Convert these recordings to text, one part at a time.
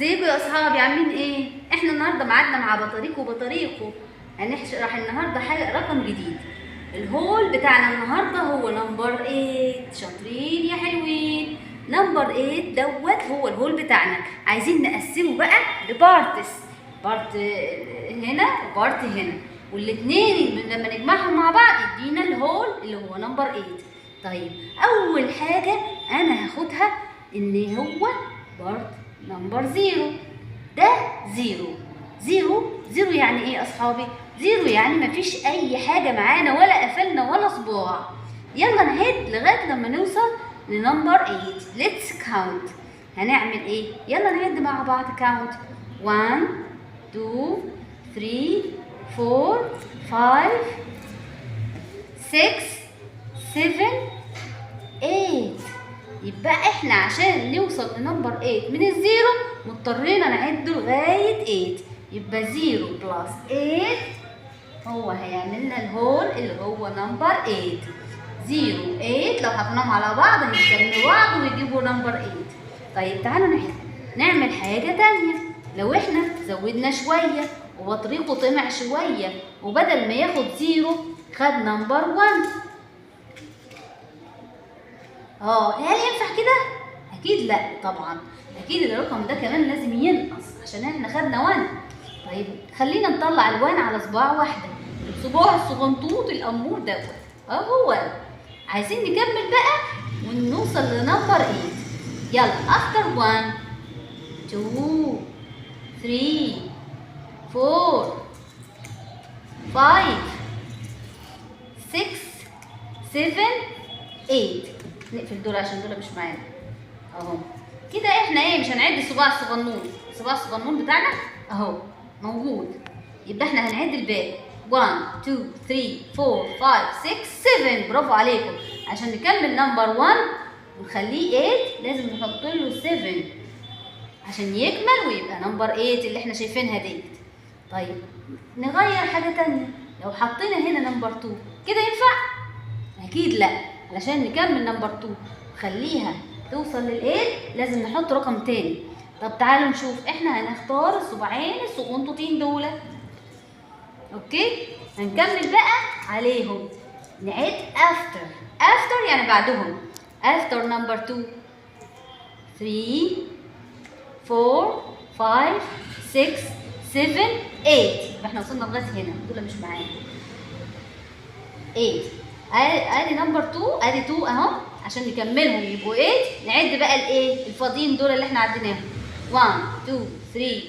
ازيكم يا اصحابي عاملين ايه؟ احنا النهارده معادنا مع بطريقو هنشرح النهارده حاجه رقم جديد. الهول بتاعنا النهارده هو نمبر 8. شاطرين يا حلوين. نمبر 8 دوت هو الهول بتاعنا. عايزين نقسمه بقى لبارتس، بارت هنا وبارت هنا، والاتنين لما نجمعهم مع بعض يدينا الهول اللي هو نمبر 8. طيب اول حاجه انا هاخدها ان هو بارت نمبر 0. ده 0 يعني ايه يا اصحابي؟ 0 يعني مفيش اي حاجه معانا ولا قفلنا ولا صباع. يلا نعد لغايه لما نوصل لنمبر 8. ليتس كاونت. هنعمل ايه؟ يلا نعد مع بعض. كاونت 1 2 3 4 5 6 7 8. يبقى احنا عشان نوصل لنمبر 8 من الزيرو مضطرين نعده لغايه 8. يبقى 0 بلس 8 هو هيعمل لنا الهول اللي هو نمبر 8. 0 8 لو حطيناهم على بعض هيكملوا بعض ويجيبوا نمبر 8. طيب تعالوا نعمل حاجه تانية. لو احنا زودنا شويه وبطريقه طمع شويه وبدل ما ياخد 0 خد نمبر 1. هل ينفع كده؟ اكيد لا طبعا. اكيد الرقم ده كمان لازم ينقص عشان احنا خدنا 1. طيب خلينا نطلع الوان على صباع واحده، الصباع الصغنطوط الامور دوت هو. عايزين نكمل بقى ونوصل لنمبر 8. يلا افتر 1 2 3 4 5 6 7 8. نقفل دول عشان دول مش معانا اهو. كده احنا ايه؟ مش هنعد الصباع الصغنون بتاعنا اهو موجود. يبقى احنا هنعد الباقي 1 2 3 4 5 6 7. برافو عليكم. عشان نكمل نمبر 1 ونخليه 8 لازم نحط له 7 عشان يكمل ويبقى نمبر 8 اللي احنا شايفينها ديت. طيب نغير حاجه تانية. لو حطينا هنا نمبر 2 كده ينفع؟ اكيد لا. علشان نكمل نمبر 2 خليها توصل لل8 لازم نحط رقم تاني. طب تعالوا نشوف. احنا هنختار الصباعين الصغنطوطين دول. اوكي هنكمل بقى عليهم. نعد افتر يعني بعدهم. افتر نمبر 2 3 4 5 6 7 8. يبقى احنا وصلنا لغايه هنا. دول مش معانا 8. ادي نمبر 2 ادي 2 اهو عشان نكملهم يبقوا 8. نعد بقى الايه الفاضيين دول اللي احنا عديناهم 1 2 3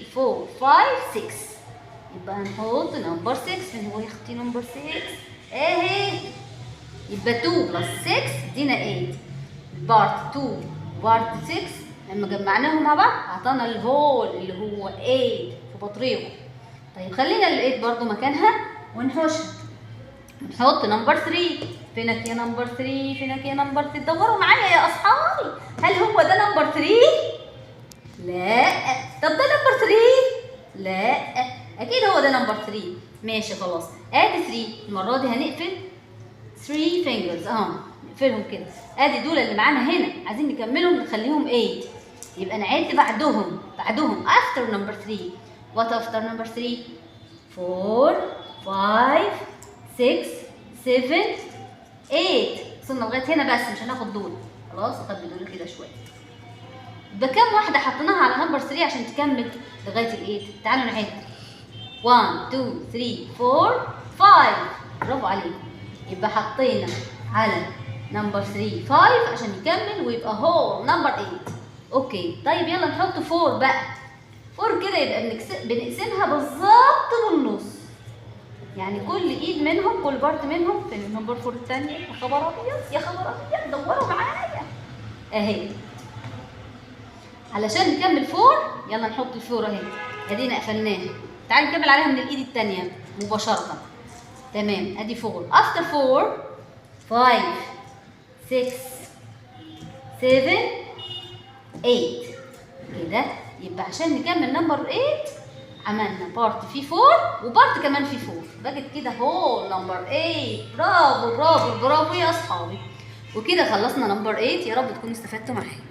4 5 6. يبقى هنحط نمبر 6. فين هو يا اختي نمبر 6 اهي؟ يبقى 2 بلس 6 ادينا 8. بارت 2 بارت 6 لما جمعناهم مع بعض اعطانا الهول اللي هو 8 في بطريقه. طيب خلينا ال8 برضو مكانها ونحوشها. نحط نمبر 3. فينك يا نمبر 3؟ فينك يا نمبر 3؟ دوروا معايا يا اصحابي. هل هو ده نمبر 3؟ لا. طب ده نمبر 3؟ لا. اكيد هو ده نمبر 3. ماشي خلاص. ادي 3. المره دي هنقفل 3 فينجرز اهو. نقفلهم كده. ادي دول اللي معانا هنا عايزين نكملهم نخليهم 8. يبقى نعد بعدهم افتر نمبر 3. وات افتر نمبر 3؟ 4 5 6 7 8. وصلنا لغايه هنا بس مش هناخد دول. خلاص اخبي دول كده شويه. يبقى كام واحده حطيناها على نمبر 3 عشان تكمل لغايه ال8؟ تعالوا نعد 1 2 3 4 5. برافو عليكم. يبقى حطينا على نمبر 3 5 عشان يكمل ويبقى هو نمبر 8. اوكي طيب يلا نحط 4 بقى. 4 كده يبقى بنقسمها بالظبط بالنص. يعني كل ايد منهم كل بارت منهم. فين النمبر 4 الثانيه؟ يا خبر ابيض يا خبر ابيض. دوروا معايا اهي. علشان نكمل 4 يلا نحط ال4 اهي. ادينا قفلناها. تعالوا نكمل عليها من الايد الثانيه مباشره. تمام ادي 4. افتر 4 5 6 7 8 كده. يبقى عشان نكمل نمبر 8 عملنا بارت فيه 4 وبارت كمان فيه 4. بقت كده هو نمبر 8. برافو برافو برافو يا اصحابي. وكده خلصنا نمبر 8. يا رب تكونوا استفدتوا معايا.